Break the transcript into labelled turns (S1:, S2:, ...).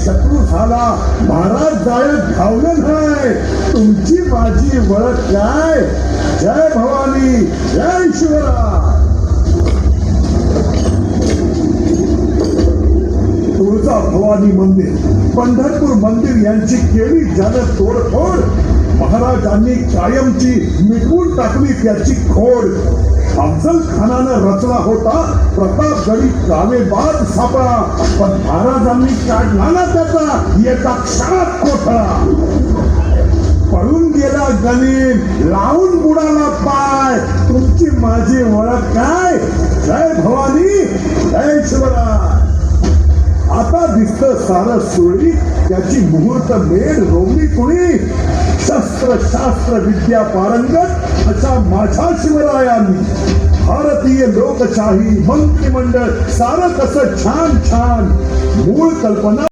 S1: शत्रू झाला महाराज जाळ्यात घावले नाही तुमची माझी ओळख काय जय भवानी जय शिवराय तुळजा भवानी मंदिर पंढरपूर मंदिर यांची केली ज्यानं तोडफोड महाराजांनी कायमची मिटवून टाकली त्याची खोड अफजल खानानं रचला होता प्रतापगडी कामेबाद सापळा पण महाराजांनी काढला ना त्याचा एका क्षणात कोठळा पळून गेला गणित लावून बुडाला पाय तुमची माझी ओळख काय जय भवानी जय शिवराय आता दिसत सारं सुरळीत त्याची मुहूर्त मेढ रोवली कुणी शस्त्र शास्त्र विद्या पारंगत अशा माझ्या शिवरायांनी भारतीय लोकशाही मंत्रिमंडळ सारं कसं छान छान मूळ कल्पना